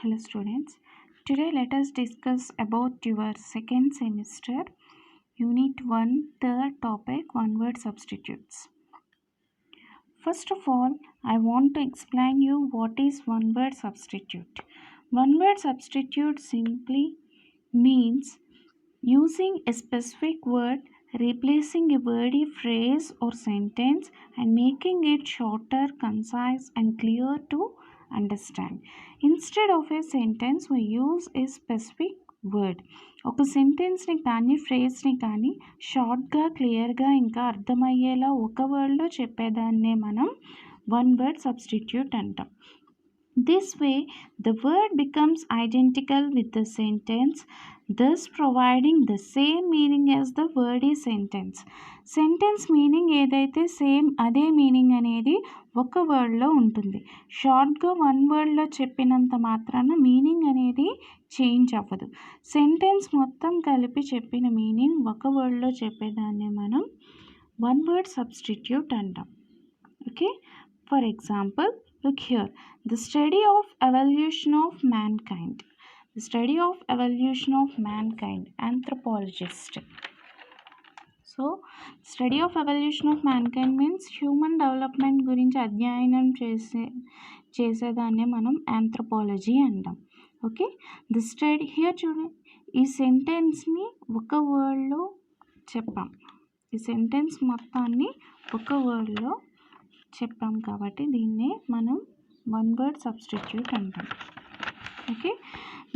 Hello students. Today let us discuss about your second semester unit 1 third topic one word substitutes. First of all, I want to explain you what is one word substitute. One word substitute simply means using a specific word, replacing a wordy phrase or sentence and making it shorter, concise and clear to understand. Instead of a sentence, we use a specific word. ఒక సెంటెన్స్ని కానీ ఫ్రేజ్ని కానీ షార్ట్గా క్లియర్గా ఇంకా అర్థమయ్యేలా ఒక వర్డ్లో చెప్పేదాన్నే మనం one word substitute అంటాం. This way, the word becomes identical with the sentence, thus providing the same meaning as the word is sentence. Sentence meaning ఏదైతే సేమ్ అదే మీనింగ్ అనేది ఒక వర్డ్లో ఉంటుంది. షార్ట్గా వన్ వర్డ్లో చెప్పినంత మాత్రాన మీనింగ్ అనేది చేంజ్ అవ్వదు. సెంటెన్స్ మొత్తం కలిపి చెప్పిన మీనింగ్ ఒక వర్డ్లో చెప్పేదాన్ని మనం వన్ వర్డ్ సబ్స్టిట్యూట్ అంటాం. Okay, for example, look here, the study of evolution of mankind. The study of evolution of mankind, anthropologist. So, study of evolution of mankind means human development గురించి అధ్యయనం చేసేదాన్ని మనం anthropology అంటాం. Okay, the study here చూడండి, ఈ సెంటెన్స్ని ఒక వర్డ్లో చెప్పాం. ఈ సెంటెన్స్ మొత్తాన్ని ఒక వర్డ్లో చెప్పాం కాబట్టి దీన్నే మనం వన్ వర్డ్ సబ్స్టిట్యూట్ అంటాం. Okay,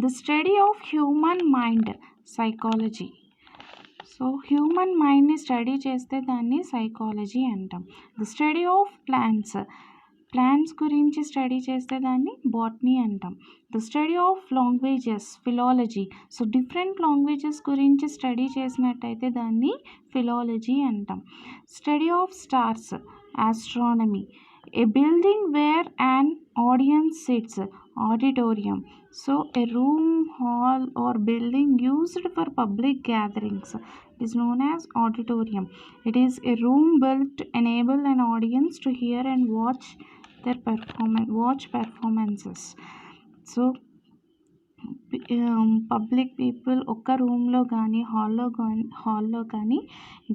the study of human mind, psychology. So human మైండ్ని స్టడీ చేస్తే దాన్ని సైకాలజీ అంటాం. ద స్టడీ ఆఫ్ ప్లాంట్స్ గురించి స్టడీ చేస్తే దాన్ని బాటనీ అంటాం. The study of languages, philology. So different languages గురించి స్టడీ చేసినట్టయితే దాన్ని ఫిలాలజీ అంటాం. Study of stars, astronomy. A building where an audience sits, auditorium. So a room, hall or building used for public gatherings is known as auditorium. It is a room built to enable an audience to hear and watch performances. So public people ఒక రూమ్లో కానీ హాల్లో కానీ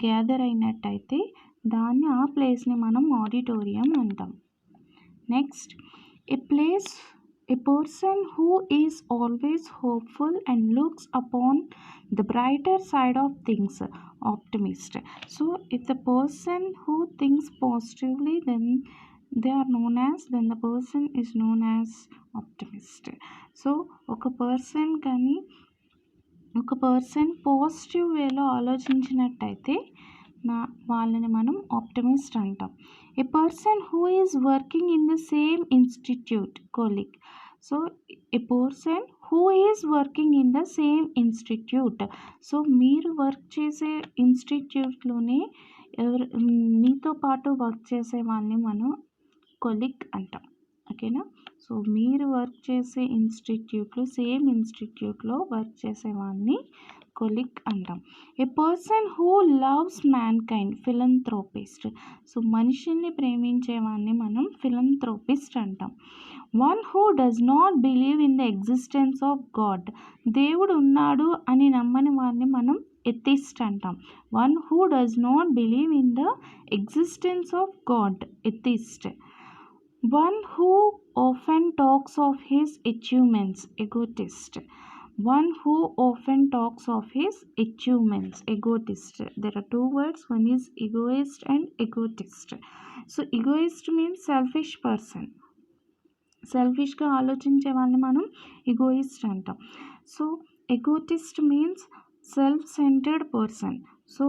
gather అయినట్టయితే దాన్ని ఆ ప్లేస్ని మనం ఆడిటోరియం అంటాం. Next, a person who is always hopeful and looks upon the brighter side of things, optimist. So if the person who thinks positively then the person is known as optimist. So ఒక person positive వేలో ఆలోచించినట్టయితే వాళ్ళని మనం optimist అంటాం. A person who is working in the same institute, colleague. So a person who is working in the same institute. So మీరు work చేసే ఇన్స్టిట్యూట్లోనే మీతో పాటు వర్క్ చేసే వాళ్ళని మనం కొలీగ్ అంటాం. ఓకేనా, సో మీరు వర్క్ చేసే సేమ్ ఇన్స్టిట్యూట్లో వర్క్ చేసే వాళ్ళని కొలీగ్ అంటాం. A person who loves mankind, philanthropist. So మనిషిని ప్రేమించే వాడిని మనం ఫిలంథ్రోపిస్ట్ అంటాం. One who does not believe in the existence of God. దేవుడు ఉన్నాడు అని నమ్మని వాడిని మనం ఎథిస్ట్ అంటాం. One who does not believe in the existence of God, atheist. One who often talks of his achievements, egotist. One who often talks of his achievements, egotist. There are two words, one is egoist and egotist. So egoist means selfish person. సెల్ఫిష్గా ఆలోచించే వాళ్ళని మనం egoist అంటాం. So egotist means self-centered person. So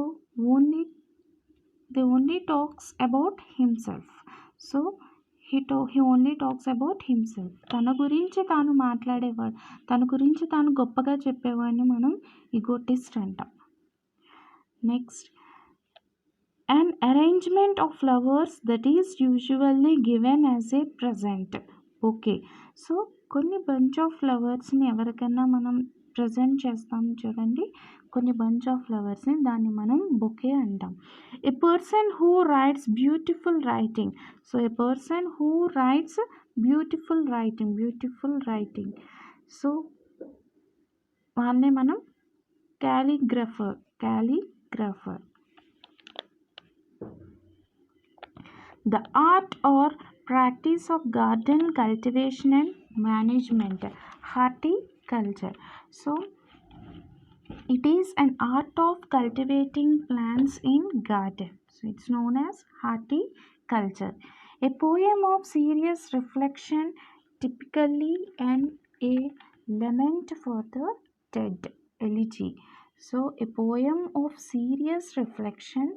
they only talks about himself. So he only talks about himself. తన గురించి తాను మాట్లాడేవాడు, తన గురించి తాను గొప్పగా చెప్పేవాడిని మనం ఈగోటిస్ట్ అంటాం. Next, an arrangement of flowers that is usually given as a present, bouquet. So కొన్ని బంచ్ ఆఫ్ ఫ్లవర్స్ని ఎవరికైనా మనం ప్రజెంట్ చేస్తాం చూడండి, కొన్ని బంచ్ ఆఫ్ ఫ్లవర్స్ని, దాన్ని మనం బొకే అంటాం. A person who writes beautiful writing. So a person who writes beautiful writing. So వాళ్ళనే మనం క్యాలిగ్రాఫర్. The art or practice of garden cultivation and management, horticulture. So it is an art of cultivating plants in garden, so it's known as horticulture. A poem of serious reflection, typically a lament for the dead, elegy. So a poem of serious reflection,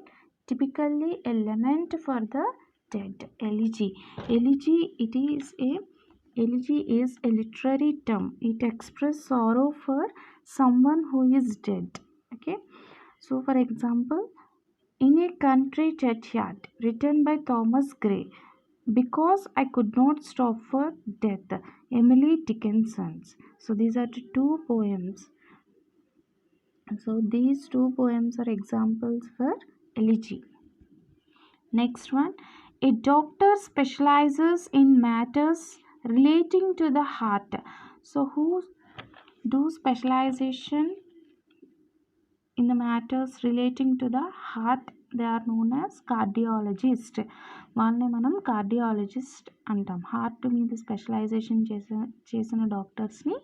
typically a lament for the dead, elegy. Elegy is a literary term. It expresses sorrow for someone who is dead. Okay, so for example, In a Country Churchyard, written by Thomas Gray. Because I Could Not Stop for Death, Emily Dickinson. So these are the two poems. So these two poems are examples for elegy. Next one, a doctor specializes in matters relating to the heart. So who do specialization in the matters relating to the heart? They are known as cardiologist. వాళ్ళని మనం cardiologist అంటాం. Heart మీద specialisation చేసిన డాక్టర్స్ని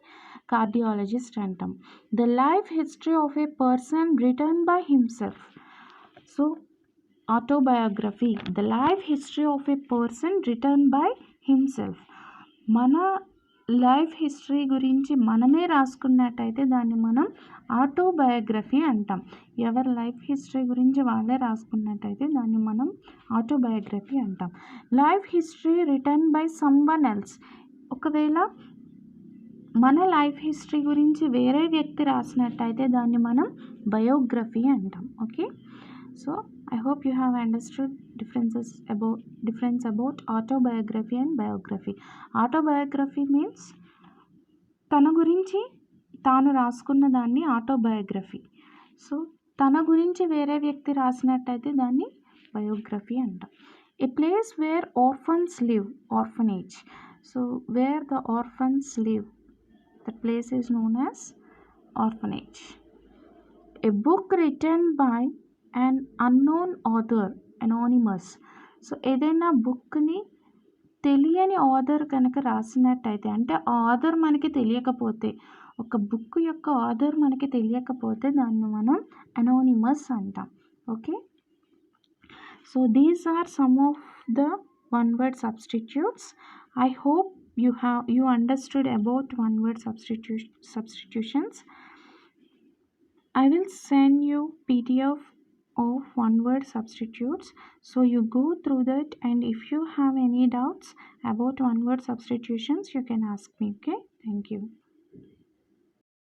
cardiologist అంటాం. The life history of A person written by himself. So autobiography, the life history of A person written by himself. మన life history గురించి మనమే రాసుకున్నట్టయితే దాన్ని మనం ఆటోబయోగ్రఫీ అంటాం. ఎవరి లైఫ్ హిస్టరీ గురించి వాళ్ళే రాసుకున్నట్టయితే దాన్ని మనం ఆటోబయోగ్రఫీ అంటాం. Life history written by someone else. ఒకవేళ మన లైఫ్ హిస్టరీ గురించి వేరే వ్యక్తి రాసినట్టయితే దాన్ని మనం బయోగ్రఫీ అంటాం. Okay, so I hope you have understood difference about autobiography and biography. Autobiography means తన గురించి తాను రాసుకున్న దాన్ని ఆటోబయోగ్రఫీ. సో తన గురించి వేరే వ్యక్తి రాసినట్టయితే దాన్ని బయోగ్రఫీ అంటాం. A place where orphans live, orphanage. So where the orphans live, that place is known as orphanage. A book written by an unknown author, anonymous. So ఏదైనా బుక్ని తెలియని ఆథర్ కనుక రాసినట్టయితే, అంటే ఆథర్ మనకి తెలియకపోతే, ఒక బుక్ యొక్క ఆథర్ మనకి తెలియకపోతే దాన్ని మనం అనోనిమస్ అంటాం. Okay, so these are some of the one word substitutes. I hope you understood about one word substitutions. I will send you PDF of one word substitutes, so you go through that, and if you have any doubts about one word substitutions you can ask me. Okay, thank you.